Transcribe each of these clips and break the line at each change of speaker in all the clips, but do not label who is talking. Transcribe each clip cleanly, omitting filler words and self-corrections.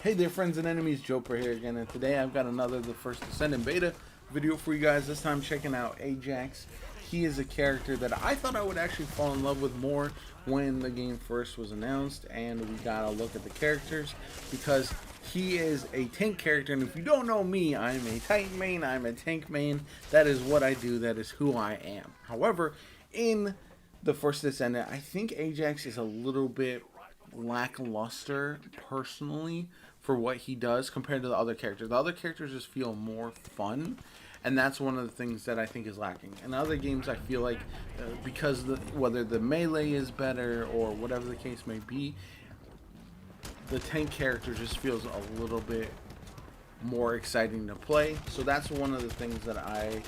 Hey there friends and enemies, JoPaWrites here again, and today I've got another The First Descendant beta video for you guys. This time checking out Ajax. He is a character that I thought I would actually fall in love with more when the game first was announced, and we got a look at the characters because he is a tank character, and if you don't know me, I'm a Titan main, I'm a tank main. That is what I do, that is who I am. However, in The First Descendant, I think Ajax is a little bit lackluster personally for what he does compared to the other characters. The other characters just feel more fun, and that's one of the things that I think is lacking. In other games, I feel like because whether the melee is better or whatever the case may be, the tank character just feels a little bit more exciting to play. So that's one of the things that I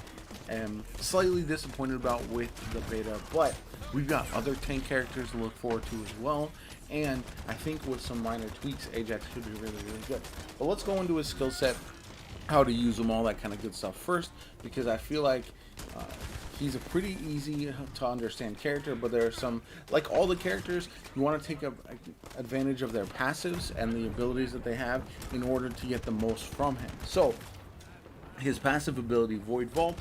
am slightly disappointed about with the beta, but we've got other tank characters to look forward to as well, and I think with some minor tweaks, Ajax could be really good. But let's go into his skill set, how to use them, all that kind of good stuff first, because I feel like he's a pretty easy to understand character, but there are some, like all the characters, you want to take advantage of their passives and the abilities that they have in order to get the most from him. So his passive ability, Void Vault,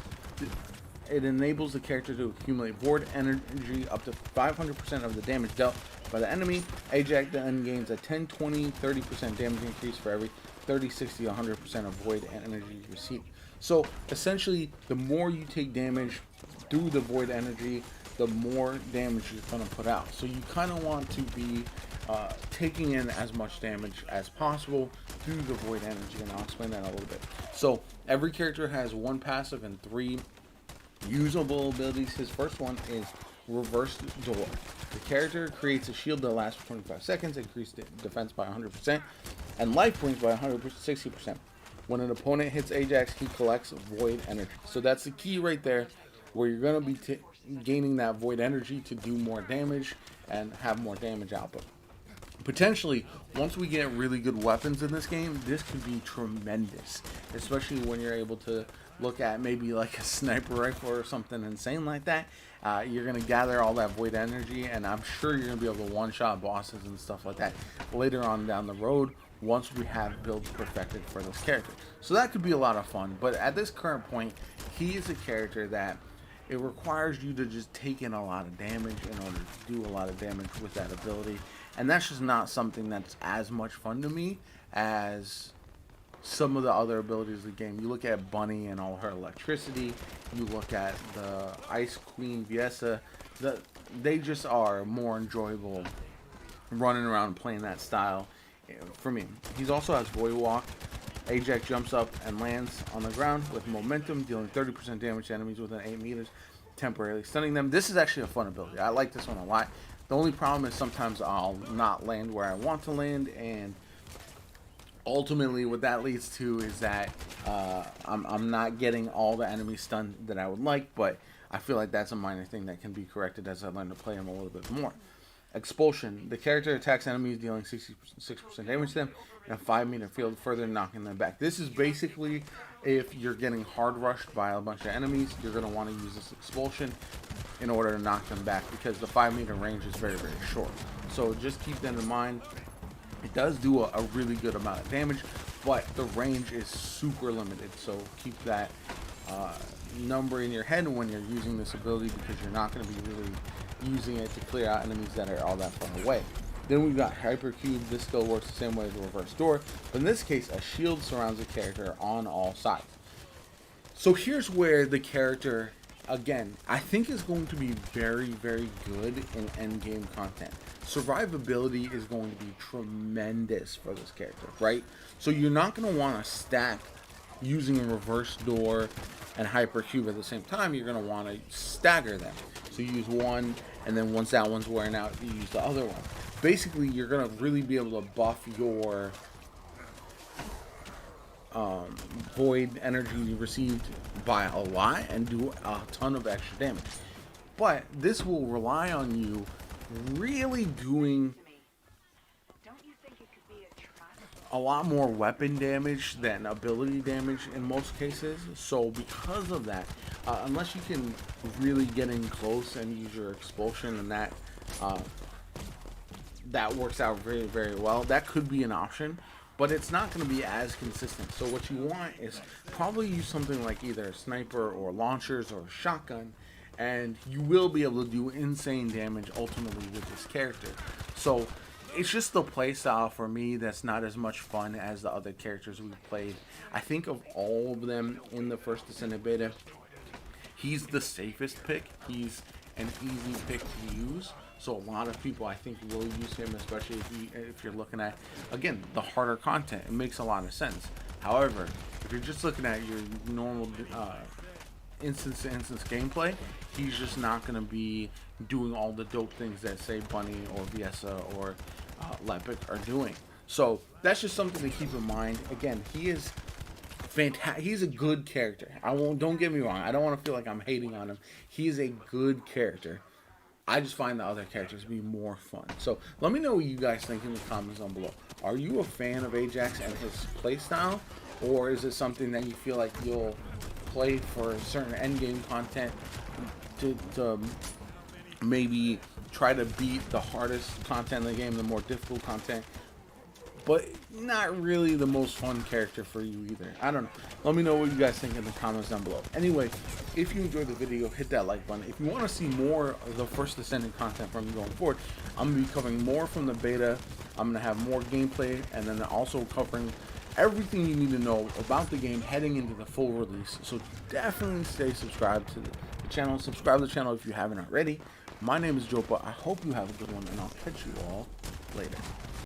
it enables the character to accumulate void energy up to 500% of the damage dealt by the enemy. Ajax then gains a 10, 20, 30% damage increase for every 30, 60, 100% of void energy received. So essentially, the more you take damage through the void energy, the more damage you're going to put out. So you kind of want to be taking in as much damage as possible through the void energy, and I'll explain that in a little bit. So every character has one passive and three usable abilities. His first one is Reverse Door. The character creates a shield that lasts for 25 seconds, increased defense by 100%, and life points by 160%. When an opponent hits Ajax, he collects void energy. So that's the key right there, where you're going to be gaining that void energy to do more damage and have more damage output. Potentially, once we get really good weapons in this game, this could be tremendous, especially when you're able to look at maybe like a sniper rifle or something insane like that. You're going to gather all that void energy, and I'm sure you're going to be able to one-shot bosses and stuff like that later on down the road once we have builds perfected for this character. So that could be a lot of fun, but at this current point, he is a character that it requires you to just take in a lot of damage in order to do a lot of damage with that ability, and that's just not something that's as much fun to me as some of the other abilities of the game. You look at Bunny and all her electricity, you look at the Ice Queen Viessa, they just are more enjoyable running around playing that style for me. He also has Void Walk. Ajax jumps up and lands on the ground with momentum, dealing 30% damage to enemies within 8 meters, temporarily stunning them. This is actually a fun ability. I like this one a lot. The only problem is sometimes I'll not land where I want to land, and ultimately what that leads to is that I'm not getting all the enemies stunned that I would like, but I feel like that's a minor thing that can be corrected as I learn to play him a little bit more. Expulsion. The character attacks enemies, dealing 66% damage to them in a 5-meter field, further knocking them back. This is basically if you're getting hard rushed by a bunch of enemies, you're going to want to use this expulsion in order to knock them back, because the 5-meter range is very, very short. So just keep that in mind. It does do a really good amount of damage, but the range is super limited. So keep that number in your head when you're using this ability, because you're not going to be really using it to clear out enemies that are all that far away. Then we've got Hypercube. This still works the same way as the Reverse Door, but in this case, a shield surrounds the character on all sides. So here's where the character, again, I think is going to be very, very good in endgame content. Survivability is going to be tremendous for this character, right? So you're not going to want to stack using a Reverse Door and Hypercube at the same time. You're going to want to stagger them. So you use one, and then once that one's wearing out, you use the other one. Basically, you're going to really be able to buff your void energy received by a lot and do a ton of extra damage. But this will rely on you really doing a lot more weapon damage than ability damage in most cases. So because of that, unless you can really get in close and use your expulsion, and that works out very, very well, that could be an option. but it's not going to be as consistent. So what you want is probably use something like either a sniper or launchers or a shotgun, and you will be able to do insane damage ultimately with this character. So it's just the playstyle for me that's not as much fun as the other characters we've played. I think of all of them in the First Descendant beta, he's the safest pick. He's an easy pick to use. So a lot of people, I think, will use him, especially if you're looking at, again, the harder content. It makes a lot of sense. However, if you're just looking at your normal instance-to-instance gameplay, he's just not going to be doing all the dope things that, say, Bunny or Viesa or Lepic are doing. So that's just something to keep in mind. Again, he is fantastic. He's a good character. Don't get me wrong. I don't want to feel like I'm hating on him. He is a good character. I just find the other characters to be more fun. So let me know what you guys think in the comments down below. Are you a fan of Ajax and his playstyle, or is it something that you feel like you'll play for certain endgame content to maybe try to beat the hardest content in the game, the more difficult content, but not really the most fun character for you either? I don't know. Let me know what you guys think in the comments down below. Anyway, if you enjoyed the video, hit that like button. If you want to see more of the First Descendant content from me going forward, I'm going to be covering more from the beta. I'm going to have more gameplay, and then also covering everything you need to know about the game heading into the full release. So definitely stay subscribed to the channel. Subscribe to the channel if you haven't already. My name is JoPa. I hope you have a good one, and I'll catch you all later.